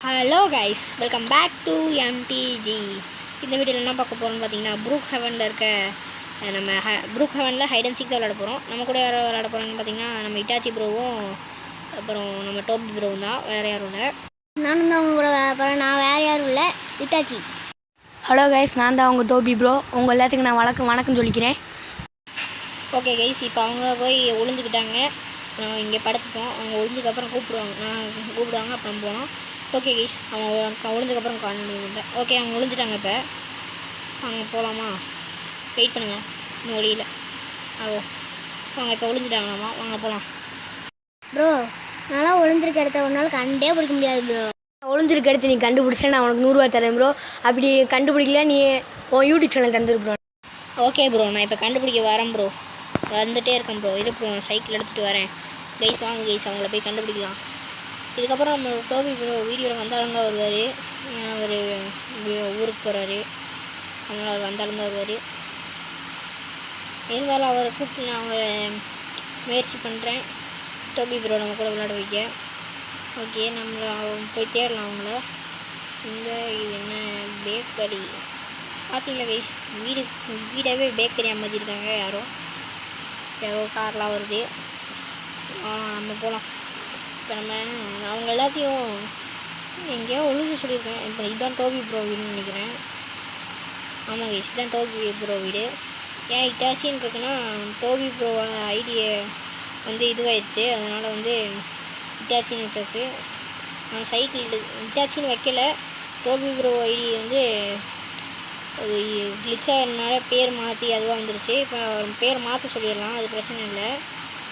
Hello guys, welcome back to MTG. இந்த வீடியோவில் என்ன பார்க்க போகிறோம்னு பார்த்தீங்கன்னா, ப்ரூக் ஹெவனில் இருக்க நம்ம ப்ரூக் ஹெவனில் ஹைட் அண்ட் சீக் தான் விளையாட போகிறோம். நம்ம கூட யாரும் விளையாட போகிறோம்னு பார்த்தீங்கன்னா, நம்ம இட்டாச்சி ப்ரோவும் அப்புறம் நம்ம டோபி ப்ரோவும் தான், வேறு யாரும் இல்லை. நானும் தான் அவங்க கூட விளையாட போகிறேன். நான் வேறு யாரும் இல்லை, இட்டாச்சி. ஹலோ கைஸ், நான் தான் அவங்க டோபி ப்ரோ. உங்கள் எல்லாத்துக்கும் நான் வணக்கம் சொல்லிக்கிறேன். ஓகே கைஸ், இப்போ அவங்க போய் ஒளிஞ்சுக்கிட்டாங்க. அப்புறம் இங்கே படுத்துப்போம். அவங்க ஒளிஞ்சதுக்கப்புறம் கூப்பிடுவாங்க. அப்புறம் போனோம். ஓகே கைஸ், அவங்க ஒளிஞ்சதுக்கப்புறம் காணொலியில் ஓகே அவங்க ஒளிஞ்சிட்டாங்க. இப்போ அவங்க போகலாமா? வெயிட் பண்ணுங்கள், இன்னும் ஒளியில் அவங்க இப்போ ஒளிஞ்சிட்டாங்களாமா. வாங்க போகலாம். ப்ரோ, நல்லா ஒளிஞ்சிருக்க இடத்த ஒரு நாள் கண்டே பிடிக்க முடியாது ப்ரோ. ஒளிஞ்சிருக்க இடத்த நீ கண்டுபிடிச்சா நான் உனக்கு 100 ரூபா தரேன் ப்ரோ. அப்படி கண்டுபிடிக்கல நீ உன் யூடியூப் சேனல் தந்துரு ப்ரோ. ஓகே ப்ரோ, நான் இப்போ கண்டுபிடிக்க வரேன் ப்ரோ. வந்துகிட்டே இருக்கேன் ப்ரோ. இது ப்ரோ, நான் சைக்கிள் எடுத்துகிட்டு வரேன். கைஸ் வாங்க கைஸ், அவங்கள போய் கண்டுபிடிக்கலாம். இதுக்கப்புறம் நம்ம டோபி ப்ரோ வீடியோவில் வந்தாலும் தான் வருவார். அவர் ஊருக்கு போகிறாரு, அதனால் அவர் வந்தாலும் தான் வருவார். இருந்தாலும் அவரை கூப்பிட்டு நான் அவரை முயற்சி பண்ணுறேன், டோபி ப்ரோ நம்ம கூட விளையாட வைக்க. ஓகே, போய் தேடலாம் அவங்கள. இது என்ன பேக்கரி பார்த்தீங்களா கைஸ்? வீடாகவே பேக்கரி அமைச்சிருக்காங்க. யாரோ கார்லாம் வருது. நம்ம போகலாம். இப்போ நம்ம அவங்க எல்லாத்தையும் எங்கேயோ ஒழுங்கு சொல்லியிருக்கேன். இப்போ இதுதான் டோபி ப்ரோ வீடுன்னு நினைக்கிறேன். ஆமாம் கைஸ், இதுதான் டோபி ப்ரோ வீடு. ஏன் இட்டாச்சின்னு இருக்குன்னா, டோபி ப்ரோ ஐடியை இதுவாகிடுச்சு, அதனால் இட்டாச்சின்னு வச்சாச்சு. நான் சைக்கிள் இட்டாச்சின்னு வைக்கல, டோபி ப்ரோ ஐடி அது கிளிச்சாகிறதுனால பேர் மாற்றி அதுவாக வந்துருச்சு. இப்போ பேர் மாற்ற சொல்லிடலாம், அது பிரச்சனை இல்லை.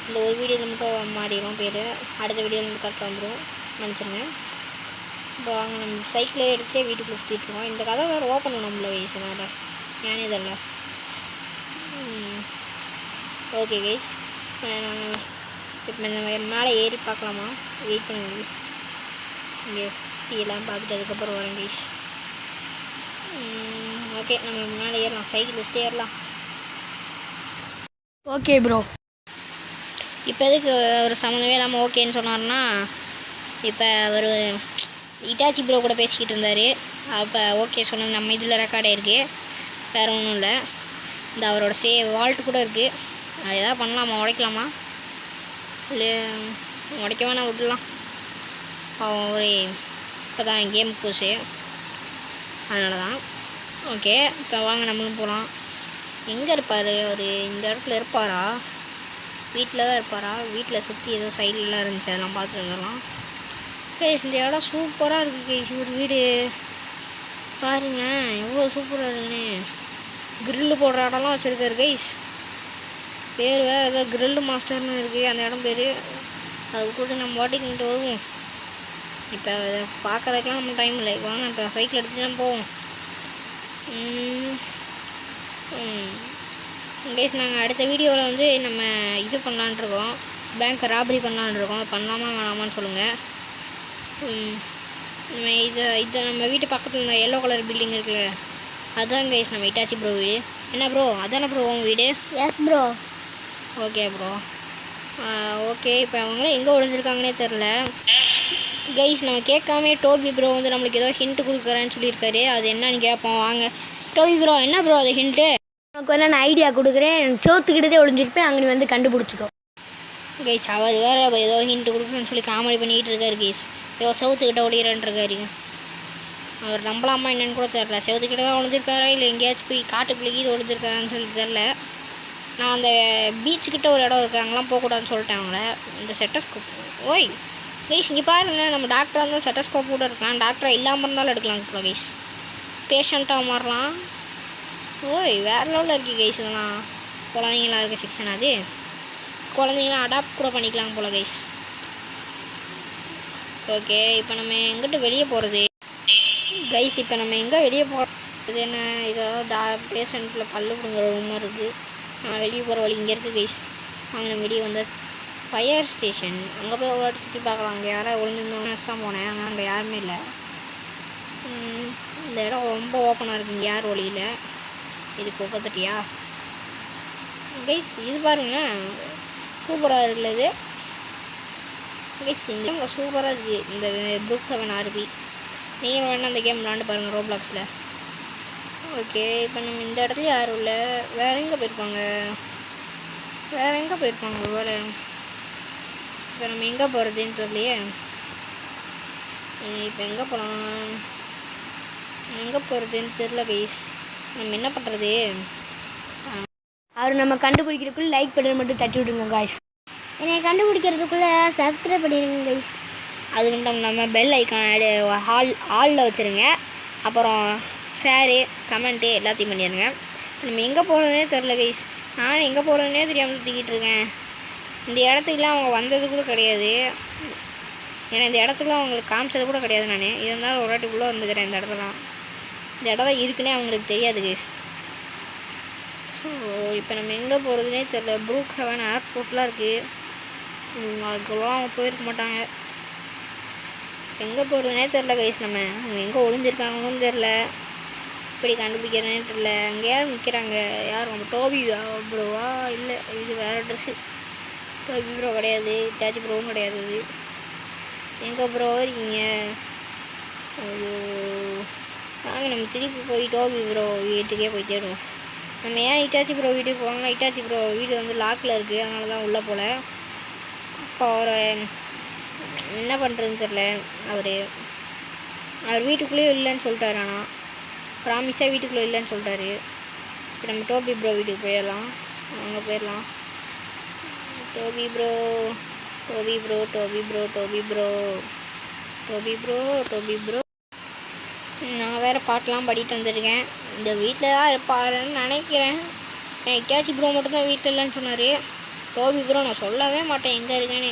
இந்த ஒரு வீடியோவில் மட்டும் மாறிடும் பேர், அடுத்த வீடியோவில் கரெக்டாக வந்துடும், நினச்சிருங்க. இப்போ வாங்க நம்ம சைக்கிளே எடுத்துகிட்டே வீட்டுக்குள்ளே சுற்றிட்டுருக்கோம். இந்த கதை வேறு ஓப்பன் பண்ண முடியல கைஸ், என்னால் ஏனே இதல்ல. ஓகே கைஸ், நாங்கள் இப்போ இந்த மேலே ஏறி பார்க்கலாமா? வெயிட் பண்ணுங்க கைஸ். இங்கே சுற்றியெல்லாம் பார்த்துட்டு அதுக்கப்புறம் வரேன் கைஸ். ஓகே, நம்ம மேலே ஏறலாம், சைக்கிள் வச்சுட்டு ஏறலாம். Okay bro. இப்போ எதுக்கு ஒரு சம்மந்தமே இல்லாமல் ஓகேன்னு சொன்னார்னா, இப்போ அவர் இட்டாச்சி ப்ரோ கூட பேசிக்கிட்டு இருந்தார். அப்போ ஓகே சொன்னது நம்ம இதில் ரெக்கார்ட் ஆகிருக்கு, வேறு ஒன்றும் இல்லை. இந்த அவரோட வால்ட்டு கூட இருக்குது. அது எதாவது பண்ணலாமா? உடைக்கலாமா? இல்லை உடைக்க வேணாம், விடலாம். அவன் ஒரு இப்போ தான் கேம் போச்சு, அதனால தான். ஓகே, இப்போ வாங்க நம்மளும் போகலாம். எங்கே இருப்பார் அவர்? இந்த இடத்துல இருப்பாரா? வீட்டில் தான் இருப்பாரா? வீட்டில் சுற்றி ஏதோ சைட்லலாம் இருந்துச்சு, அதெல்லாம் பார்த்துட்டு வந்துடலாம். கைஸ், இந்த இடம் சூப்பராக இருக்குது கைஸ். ஒரு வீடு பாருங்க, எவ்வளோ சூப்பராக இருக்குன்னு. கிரில்லு போடுற இடம்லாம் வச்சுருக்காரு கைஸ். பேர் வேறு ஏதோ கிரில்லு மாஸ்டர்னு இருக்குது அந்த இடம் பேர். அதை விட்டுட்டு நம்ம வாட்டிக்கிட்டு வருவோம். இப்போ அதை பார்க்குறதுக்கெலாம் நம்ம டைம் இல்லை. வாங்க இப்போ சைக்கிள் எடுத்துகிட்டு போவோம். கைஸ், நாங்கள் அடுத்த வீடியோவில் நம்ம இது பண்ணலான்ட்ருக்கோம், பேங்க்கை ராபரி பண்ணலான்ட்ருக்கோம். பண்ணலாமா வேணாமான்னு சொல்லுங்கள். நம்ம இது நம்ம வீட்டு பக்கத்தில் இந்த எல்லோ கலர் பில்டிங் இருக்குல்ல, அதுதான் கைஸ் நம்ம இட்டாச்சி ப்ரோ வீடு. என்ன ப்ரோ, அதானே ப்ரோ உங்கள் வீடு? Yes bro. Okay bro. Okay, இப்போ அவங்களாம் எங்கே ஒழிஞ்சிருக்காங்கன்னே தெரில கைஸ். நம்ம கேட்காமே டோபி ப்ரோ நம்மளுக்கு ஏதோ ஹிண்ட்டு கொடுக்குறேன்னு சொல்லியிருக்காரு. அது என்னன்னு கேட்போம் வாங்க. டோபி ப்ரோ, என்ன ப்ரோ அது ஹிண்ட்டு? உனக்கு வேணா நான் ஐடியா கொடுக்குறேன். சோத்துக்கிட்டதே ஒளிஞ்சிருப்பேன், அங்கே நீ கண்டுபிடிச்சிக்கோ. கைஸ், அவர் வேறு ஏதோ ஹிண்ட்டு கொடுக்குறேன்னு சொல்லி காமெடி பண்ணிக்கிட்டு இருக்காரு கைஸ். ஏதோ செவத்துக்கிட்ட ஒளிகிறேன்ருக்காரு. அவர் நம்பலாமா என்னென்னு கூட தெரில. செவத்துக்கிட்ட தான் ஒழிஞ்சிருக்காரா இல்லை எங்கேயாச்சும் போய் காட்டு பிள்ளைக்கு ஒழிஞ்சிருக்காரான்னு சொல்லி தெரில. நான் அந்த பீச்சுக்கிட்ட ஒரு இடம் இருக்குது, அங்கெல்லாம் போகக்கூடாதுன்னு சொல்லிட்டேன் அவங்கள. இந்த செட்டஸ்கோப் ஓய் கைஸ், இங்கே பாருங்கள், நம்ம டாக்டராக இருந்தால் செட்டஸ்கோப் கூட இருக்கலாம், டாக்டராக இல்லாமல் இருந்தாலும் எடுக்கலாம் கூட கைஸ். பேஷண்ட்டாக மாறலாம். ஓய், வேறு லெவலில் இருக்குது கைஸ். இதெல்லாம் குழந்தைங்களாம் இருக்க செக்ஷன், அது குழந்தைங்களாம் அடாப்ட் கூட பண்ணிக்கலாம் போல் கைஸ். ஓகே, இப்போ நம்ம எங்கிட்ட வெளியே போகிறது கைஸ்? இப்போ நம்ம எங்கே வெளியே போகிறது? என்ன இதோ பேஷண்ட்டில் பல்லு பிடுங்குற ரூமாக இருக்குது. வெளியே போகிற வழி இங்கே இருக்குது கைஸ். அங்கே நம்ம வெளியே வந்த ஃபயர் ஸ்டேஷன், அங்கே போய் ஒரு வாட்டி சுற்றி பார்க்கலாம். அங்கே யாராவது ஒழுங்கிருந்தவங்க தான் போனேன், ஆனால் அங்கே யாருமே இல்லை. இந்த இடம் ரொம்ப ஓப்பனாக இருக்குங்க, யார் வழியில். இதுக்கு ஒப்பத்தட்டியா கைஸ்? இது பாருங்கள், சூப்பராக இருக்குல்ல இது. கைஸ் இந்த சூப்பராக இருக்குது இந்த ப்ரூக் ஹெவன் ஆர்பி. நீங்கள் வேணால் அந்த கேம் விளாண்டு பாருங்கள் ரோப்ளாக்ஸில். ஓகே, இப்போ நம்ம இந்த இடத்துல யாரும் இல்லை. வேறு எங்கே போயிருப்பாங்க வேலை? இப்போ நம்ம எங்கே போகிறதுன்னு தெரியலையே. இப்போ எங்கே போகிறதுன்னு தெரில கைஸ். நம்ம என்ன பண்ணுறது? அவர் நம்ம கண்டுபிடிக்கிறதுக்குள்ள லைக் பட்டன் மட்டும் தட்டி விடுங்க காய்ஸ். என்னை கண்டுபிடிக்கிறதுக்குள்ளே சப்ஸ்கிரைப் பண்ணிடுங்க கைஸ். அது மட்டும் இல்லாமல் பெல் ஐக்கான் ஆலில் வச்சுருங்க. அப்புறம் ஷேரு கமெண்ட்டு எல்லாத்தையும் பண்ணிடுங்க. நம்ம எங்கே போகிறதுனே தெரில கைஸ். நான் எங்கே போகிறதுனே தெரியாமல் சுற்றிக்கிட்டு இருக்கேன். இந்த இடத்துக்குலாம் அவங்க வந்தது கூட கிடையாது. ஏன்னா இந்த இடத்துக்குலாம் அவங்களுக்கு காமிச்சது கூட கிடையாது. நான் இருந்தாலும் ஒரு வாட்டி உள்ளே வந்துக்கிறேன். இந்த இடத்துலாம் இந்த இடம் இருக்குன்னே அவங்களுக்கு தெரியாது கைஸ். ஸோ இப்போ நம்ம எங்கே போகிறதுனே தெரில. ப்ரூக் ஹெவன் ஏர்போர்ட்லாம் இருக்குது. அதுக்குலாம் அவங்க போயிருக்க மாட்டாங்க. எங்கே போகிறதுனே தெரில கைஸ். அவங்க எங்கே ஒளிஞ்சிருக்காங்கன்னு தெரில. இப்படி கண்டுபிடிக்கிறேனே தெரில. அங்கே யாரும் நிற்கிறாங்க. யார் நம்ம டோபி ப்ரோவா? இல்லை, இது வேறு ட்ரெஸ்ஸு. டோபி ப்ரோ கிடையாது. டேச் ப்ரோவும் கிடையாது. இது எங்கே ப்ரோ இருக்கீங்க? ஐயோ, நாங்கள் நம்ம திருப்பி போய் டோபி ப்ரோ வீட்டுக்கே போய் தேடுவோம். நம்ம ஏன் இட்டாச்சி ப்ரோ வீட்டுக்கு போவாங்கன்னா, இட்டாச்சி ப்ரோ வீடு வந்து லாக்கில் இருக்குது. அதனால தான் உள்ளே போகல. அப்போ அவரை என்ன பண்ணுறதுன்னு தெரில. அவர் வீட்டுக்குள்ளேயும் இல்லைன்னு சொல்லிட்டாரு. ஆனால் ப்ராமிஸாக வீட்டுக்குள்ளே இல்லைன்னு சொல்லிட்டாரு. இப்போ நம்ம டோபி ப்ரோ வீட்டுக்கு போயிடலாம். அங்கே போயிடலாம். டோபி ப்ரோ. நான் வேறு பாட்டெலாம் பாடிட்டு வந்துருக்கேன். இந்த வீட்டில் தான் இருப்பாருன்னு நினைக்கிறேன். இட்டாச்சி ப்ரோ மட்டும்தான் வீட்டில் இல்லைன்னு சொன்னார். டோபி ப்ரோ நான் சொல்லவே மாட்டேன் எங்கே இருக்கேன்னு.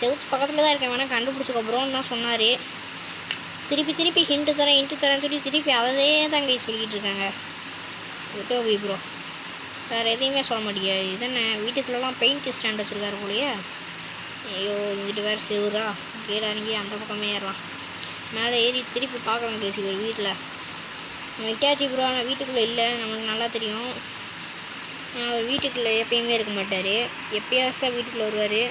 செவுத்து பக்கத்தில் தான் இருக்கேன், வேணால் கண்டுபிடிச்சிக்கோ ப்ரோன்னு தான் சொன்னார். திருப்பி ஹிண்ட்டு தரேன்னு சொல்லி திருப்பி அதே தான் கை சொல்லிக்கிட்டு இருக்காங்க டோபி ப்ரோ. வேறு எதையுமே சொல்ல மாட்டேங்கிறாரு. இதென்ன வீட்டுக்குள்ளெலாம் பெயிண்ட் ஸ்டாண்ட் வச்சுருக்காரு போலையே. ஐயோ, இங்கிட்டு வேறு சிவரா. கீழே இறங்கி அந்த பக்கமே ஏறலாம். மேலே ஏறி திருப்பி பார்க்கலாம் பேசி ஒரு வீட்டில். நம்ம இட்டாச்சி ப்ரோ ஆனால் வீட்டுக்குள்ளே இல்லை, நமக்கு நல்லா தெரியும். அவர் வீட்டுக்குள்ளே எப்பயுமே இருக்க மாட்டார். எப்பயாவது தான் வீட்டுக்குள்ளே வருவார்.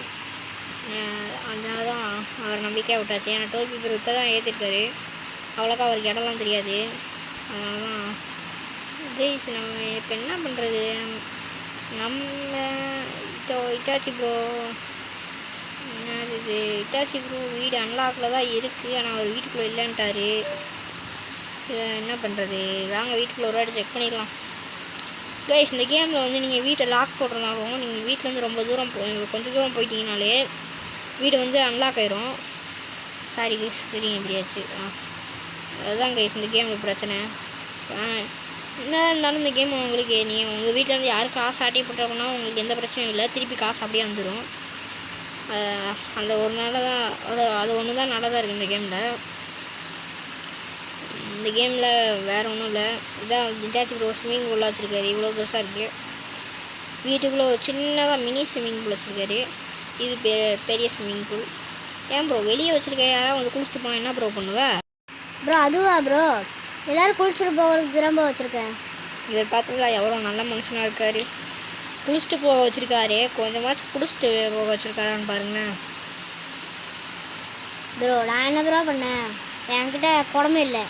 அதனால தான் அவர் நம்பிக்கையாக விட்டாச்சு. ஏன்னா டோபி ப்ரோ இப்போ தான் ஏற்றிருக்காரு. அவ்வளோக்கா அவருக்கு இடம்லாம் தெரியாது. அதனால தான் கைஸ் நம்ம இப்போ என்ன பண்ணுறது? நம்ம இட்டாச்சி ப்ரோ என்னது? இட்டாச்சி ப்ரோ வீடு அன்லாக்கில் தான் இருக்குது. ஆனால் அவர் வீட்டுக்குள்ளே இல்லைன்ட்டார். என்ன பண்ணுறது? வாங்க வீட்டுக்குள்ளே ஒரு வாட்டி செக் பண்ணிக்கலாம். கைஸ் இந்த கேமில் வந்து நீங்கள் வீட்டை லாக் போடுறதுனாலும் நீங்கள் வீட்டிலேருந்து ரொம்ப தூரம் கொஞ்சம் தூரம் போயிட்டீங்கனாலே வீடு வந்து அன்லாக் ஆயிரும். சாரி கைஸ், தெரியும் எப்படியாச்சு. அதுதான் கைஸ் இந்த கேமில் பிரச்சனை. என்ன இருந்தாலும் இந்த கேம் உங்களுக்கு நீங்கள் உங்கள் வீட்டிலேருந்து யாருக்கு காசு ஆட்டி போட்டாங்கன்னா உங்களுக்கு எந்த பிரச்சனையும் இல்லை. திருப்பி காசு அப்படியே வந்துடும். அந்த ஒரு நாள் தான் அது ஒன்று தான் நல்லதாக இருக்குது இந்த கேமில். இந்த கேமில் வேறு ஒன்றும் இல்லை. இதான் இட்டாச்சி ப்ரோ ஸ்விம்மிங் பூல் வச்சுருக்காரு. இவ்வளோ பெருசாக இருக்குது. வீட்டுக்குள்ளே ஒரு சின்னதாக மினி ஸ்விம்மிங் பூல் வச்சுருக்காரு. இது பெரிய ஸ்விம்மிங் பூல். ஏன் ப்ரோ வெளியே வச்சுருக்கேன்? யாராவது வந்து குளிச்சுட்டு போனால் என்ன ப்ரோ பண்ணுவேன்? ப்ரோ அதுவா ப்ரோ? எல்லோரும் குளிச்சுட்டு போகிறதுக்கு திரும்ப வச்சுருக்கேன். இவர் பார்த்தீங்களா எவ்வளோ நல்ல மனுஷனாக இருக்கார். குளிச்சுட்டு போக வச்சுருக்காரு. கொஞ்சமாச்சும் குளிச்சுட்டு போக வச்சுருக்காரான்னு பாருங்களேன். ப்ரோ நான் என்ன ப்ரோ பண்ணேன்? என்கிட்ட குடமே இல்லை.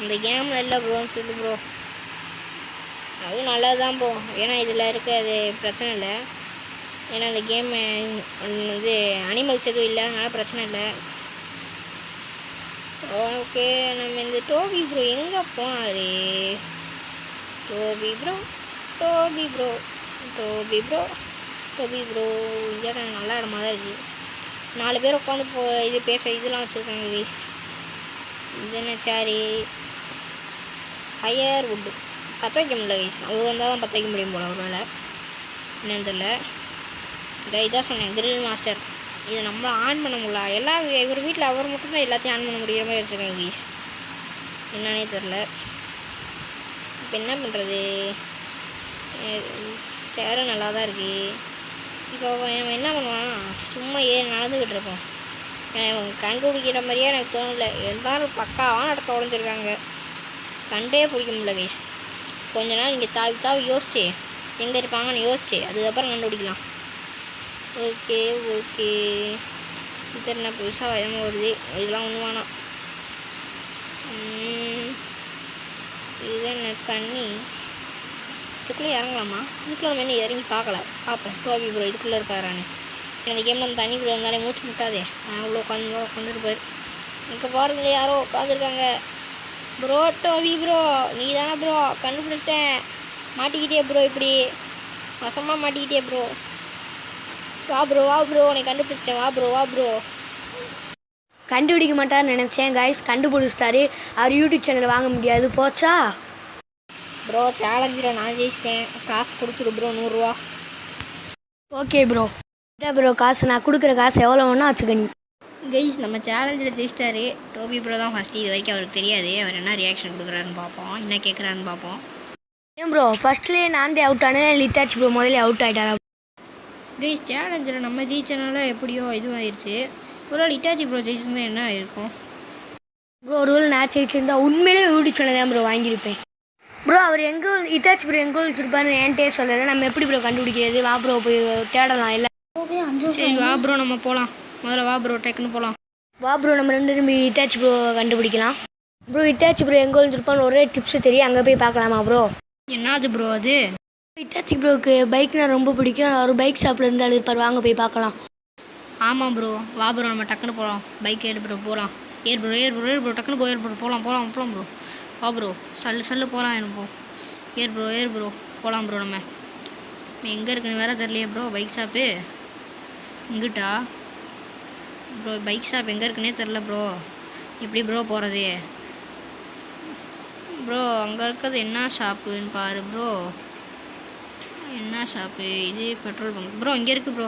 இந்த கேமில் இல்லை ப்ரோன்னு சொல்லு ப்ரோ. அது நல்லது தான் ப்ரோ. ஏன்னா இதில் இருக்க அது பிரச்சனை இல்லை. ஏன்னா இந்த கேமு வந்து அனிமல்ஸ் எதுவும் இல்லை, அதனால் பிரச்சனை இல்லை. ஓகே, நம்ம இந்த டோபி ப்ரோ எங்கே போனார்? டோபி ப்ரோ இடம் நல்ல இடமா தான் இருக்குது. 4 பேர் உட்காந்து இது பேச இதெல்லாம் வச்சுருக்காங்க கைஸ். இது என்ன சேரு? ஃபயர் வுட்டு பற்ற வைக்க முடியல கைஸ். அவர் வந்தால் தான் பற்ற வைக்க முடியும் போல. ஒரு வேலை என்னன்னு தெரியல. இதான் சொன்னேன் கிரில் மாஸ்டர். இதை நம்மளை ஆன் பண்ண முடியல. இவர் வீட்டில் அவர் மட்டும்தான் எல்லாத்தையும் ஆன் பண்ண முடிகிற மாதிரி வச்சுருக்காங்க கைஸ். என்னன்னே தெரில. இப்போ என்ன பண்ணுறது? சேரும் நல்லா தான் இருக்குது. இப்போ அவன் என்ன பண்ணுவான்? சும்மா நடந்துக்கிட்டு இருப்போம். கண்டுபிடிக்கிற மாதிரியே எனக்கு தோணலை. எல்லாரும் பக்காவாக நடத்த உடஞ்சிருக்காங்க. கண்டே பிடிக்க முடியல கைஸ். கொஞ்ச நாள் நீங்கள் தாவி யோசிச்சு எங்கே இருப்பாங்கன்னு யோசிச்சு அதுக்கப்புறம் கண்டுபிடிக்கலாம். ஓகே இது என்ன புதுசாக வயமாக வருது? இதெல்லாம் ஒன்று வேணாம். இது என்ன தண்ணி இதுக்குள்ளே இறங்கலாமா? இதுக்குள்ளே நம்ம என்ன இறங்கி பார்ப்போம் டோபி ப்ரோ இதுக்குள்ளே இருக்காரான்னு. இந்த கேமில் நம்ம தண்ணிக்குள்ளே இருந்தாலே மூச்சு முட்டாதே. அவ்வளோ கொண்டுட்டு போயிரு. இங்கே பாருங்களே யாரோ உட்காந்துருக்காங்க. ப்ரோ டோபி ப்ரோ நீ தானே ப்ரோ? கண்டுபிடிச்சிட்டேன். மாட்டிக்கிட்டே ப்ரோ, இப்படி வசமாக மாட்டிக்கிட்டே ப்ரோ. வா ப்ரோ உன்னை கண்டுபிடிச்சிட்டேன். வா ப்ரோ. கண்டுபிடிக்க மாட்டார்னு நினச்சேன் கைஸ், கண்டுபிடிச்சிட்டாரு. அவர் யூடியூப் சேனல் வாங்க முடியாது போச்சா? ப்ரோ சேலஞ்சில் நான் ஜெயிச்சிட்டேன். காசு கொடுத்துரு ப்ரோ, 100 ரூபா. Okay bro. இதான் ப்ரோ காசு, நான் கொடுக்குற காசு எவ்வளோ வேணா வச்சுக்க நீ. கைஸ் நம்ம சேலஞ்சில் ஜெயிச்சிட்டாரு. டோபி ப்ரோ தான் ஃபஸ்ட்டு. இது வரைக்கும் அவருக்கு தெரியாது. அவர் என்ன ரியாக்ஷன் கொடுக்குறாருன்னு பார்ப்போம், என்ன கேட்குறாருன்னு பார்ப்போம். ஏன் ப்ரோ ஃபஸ்ட்லேயே நான் தான் அவுட் ஆனேன், லித்தாச்சி ப்ரோ முதல்ல அவுட் ஆகிட்டாரா? கைஸ் சேலஞ்சில் நம்ம ஜெயிச்சனால எப்படியோ இதுவாகிடுச்சு. ஒரு லிட்டாச்சி ப்ரோ ஜெயிச்சிருந்தா என்ன ஆயிருக்கும்? ப்ரோ ஒரு வேளை நான் ஜெயிச்சிருந்தா உண்மையிலே யூடியூப் சேனல் தான் ப்ரோ வாங்கியிருப்பேன். ப்ரோ அவர் எங்கே இத்தாச்சி ப்ரோ எங்கே வச்சுருப்பாருன்னு என்கிட்டே சொல்லலை. நம்ம எப்படி ப்ரோ கண்டுபிடிக்கிறது? வா ப்ரோ போய் தேடலாம். இல்லை சரி வா ப்ரோ நம்ம போகலாம். முதல்ல வா ப்ரோ டக்குன்னு போகலாம். வா ப்ரோ நம்ம ரெண்டு திரும்பி இத்தாச்சி ப்ரோ கண்டுபிடிக்கலாம். ப்ரோ இத்தாச்சி ப்ரோ எங்கே வச்சுருப்பான்னு ஒரே டிப்ஸு தெரியும், அங்கே போய் பார்க்கலாமா ப்ரோ? என்னது ப்ரோ அது? இத்தாச்சி ப்ரோவுக்கு பைக்னா ரொம்ப பிடிக்கும். அவர் பைக் ஷாப்பில் இருந்தாலும் இருப்பார், வாங்க போய் பார்க்கலாம். ஆமாம் ப்ரோ வா ப்ரோ நம்ம டக்குன்னு போகலாம். பைக் ஏறு ப்ரோ போகலாம். ஏர் ப்ரோ டக்குன்னு போய் ப்ரோ போகலாம் ப்ரோ. வா ப்ரோ சல்லு போகலாம். எனக்கு ஏர் ப்ரோ போகலாம் ப்ரோ. நம்ம எங்கே இருக்குன்னு வேறு தெரியலையே ப்ரோ. பைக் ஷாப்பு இங்கிட்டா ப்ரோ? பைக் ஷாப் எங்கே இருக்குன்னே தெரில ப்ரோ. எப்படி ப்ரோ போகிறது? ப்ரோ அங்கே இருக்கிறது என்ன ஷாப்புன்னு பாரு ப்ரோ. என்ன ஷாப்பு இது? Petrol bunk bro. இங்கே இருக்குது ப்ரோ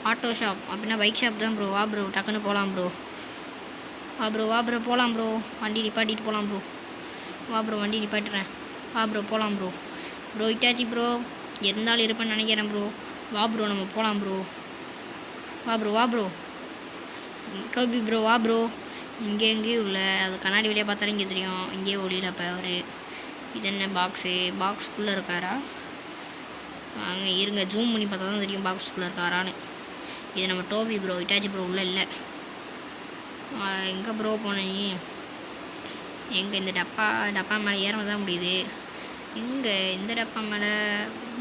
ஆட்டோ ஷாப். அப்படின்னா பைக் ஷாப் தான் ப்ரோ. வா ப்ரோ டக்குன்னு போகலாம் ப்ரோ. வா ப்ரோ போகலாம் ப்ரோ. வண்டி நிப்பாட்டிட்டு போகலாம் ப்ரோ. வா ப்ரோ வண்டி நிப்பாட்டுறேன். வா ப்ரோ போகலாம் ப்ரோ. இட்டாச்சி ப்ரோ இருந்தாலும் இருப்பேன்னு நினைக்கிறேன் ப்ரோ. வா ப்ரோ நம்ம போகலாம் ப்ரோ. வா ப்ரோ டோபி ப்ரோ வா ப்ரோ. இங்கே எங்கேயும் இல்லை, அது கண்ணாடி வழியாக பார்த்தாலும் இங்கே தெரியும். இங்கேயே ஒளியிலப்போ அவர். இது என்ன பாக்ஸுக்குள்ளே இருக்காரா? அங்கே இருங்க, ஜூம் பண்ணி பார்த்தா தான் தெரியும் பாக்ஸுக்குள்ளே இருக்காரான்னு. இது நம்ம டோபி ப்ரோ. இட்டாச்சி ப்ரோ உள்ளே இல்லை. எங்கே ப்ரோ போனீங்க? எங்கே இந்த டப்பா மேலே ஏற தான் முடியுது. எங்கே இந்த டப்பா மேலே?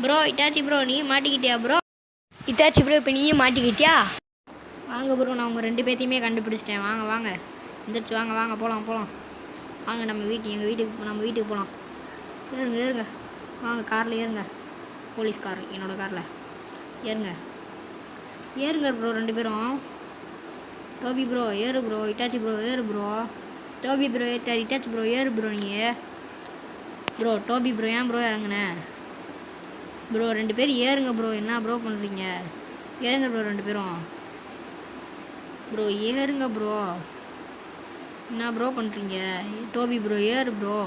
ப்ரோ இட்டாச்சி ப்ரோ நீ மாட்டிக்கிட்டியா ப்ரோ? இத்தாச்சி ப்ரோ இப்போ நீயும் மாட்டிக்கிட்டியா? வாங்க ப்ரோ நான் உங்கள் 2 பேர்த்தையுமே கண்டுபிடிச்சிட்டேன். வாங்க எந்திரிச்சு வாங்க போகலாம். வாங்க நம்ம வீட்டுக்கு போகலாம். ஏறுங்க வாங்க காரில் ஏறுங்க. போலீஸ் கார் என்னோடய காரில் ஏறுங்க ப்ரோ 2 பேரும். டோபி ப்ரோ ஏறு ப்ரோ. இட்டாச்சி ப்ரோ ஏறு ப்ரோ. டோபி ப்ரோ ஏற்றார். இட்டாச்சி ப்ரோ ஏறு ப்ரோ. நீங்கள் ப்ரோ டோபி ப்ரோ ஏன் ப்ரோ இறங்குனேன் ப்ரோ? 2 பேர் ஏறுங்க ப்ரோ. என்ன ப்ரோ பண்ணுறீங்க? ஏறுங்க ப்ரோ 2 பேரும். ப்ரோ ஏறுங்க ப்ரோ. என்ன ப்ரோ பண்ணுறீங்க? டோபி ப்ரோ ஏறு ப்ரோ.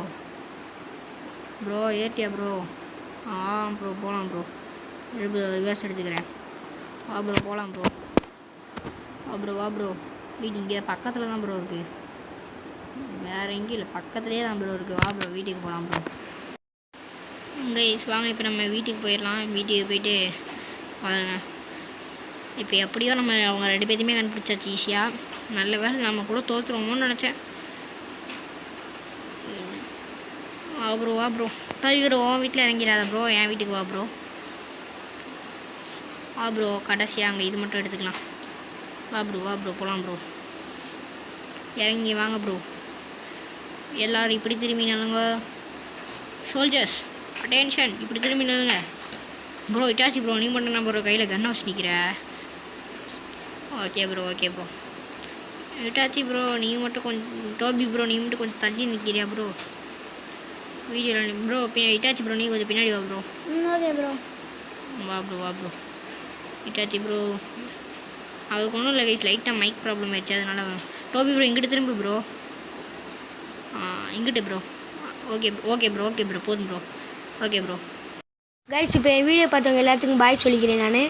ஏற்றியா ப்ரோ? ப்ரோ போகலாம் ப்ரோ. ரிவர்ஸ் எடுத்துக்கிறேன். வா ப்ரோ போகலாம் ப்ரோ. வா ப்ரோ வீடு இங்கே பக்கத்தில் தான் ப்ரோ இருக்குது. வேறு எங்கேயும் இல்லை, பக்கத்துலேயே தான் ப்ரோ இருக்குது. வா ப்ரோ வீட்டுக்கு போகலாம் ப்ரோ. வாங்க இப்போ நம்ம வீட்டுக்கு போயிடலாம். வீட்டுக்கு போயிட்டு வாங்க. இப்போ எப்படியோ நம்ம அவங்க 2 பேர்த்தையுமே கண்டுபிடிச்சாச்சு ஈஸியாக. நல்ல வேலை நம்ம கூட தோற்றுருவோமோன்னு நினச்சேன். வா ப்ரோ ப்ரோ வீட்டில் இறங்கிடாத ப்ரோ. என் வீட்டுக்கு வா ப்ரோ. கடைசியாக அங்கே இது மட்டும் எடுத்துக்கலாம். வா ப்ரோ போகலாம் ப்ரோ. இறங்கி வாங்க ப்ரோ. எல்லோரும் இப்படி திரும்பி நில்லுங்க. சோல்ஜர்ஸ் அட்டென்ஷன், இப்படி திரும்பி நில்லுங்க ப்ரோ. இட்டாச்சி ப்ரோ நீ மட்டும் நான் ப்ரோ கையில் கன்னை வச்சு நிற்கிற. Okay bro. இட்டாச்சி ப்ரோ நீ மட்டும் கொஞ்சம், டோபி ப்ரோ நீ மட்டும் கொஞ்சம் தள்ளி நிற்கிறியா ப்ரோ வீடியோவில்? ப்ரோ இட்டாச்சி ப்ரோ நீ கொஞ்சம் பின்னாடி வா ப்ரோ. Okay bro. வா ப்ரோ. இட்டாச்சி ப்ரோ அவருக்கு ஒன்றும் இல்லை கைஸ், லைட்டாக மைக் ப்ராப்ளம் ஆயிடுச்சு, அதனால. டோபி ப்ரோ இங்கிட்டு திரும்பி ப்ரோ. இங்கிட்டு ப்ரோ. ஓகே ப்ரோ போதும் ப்ரோ. Okay bro. கைஸ் இப்போ என் வீடியோ பார்த்தவங்க எல்லாத்துக்கும் பாய் சொல்லிக்கிறேன் நான்.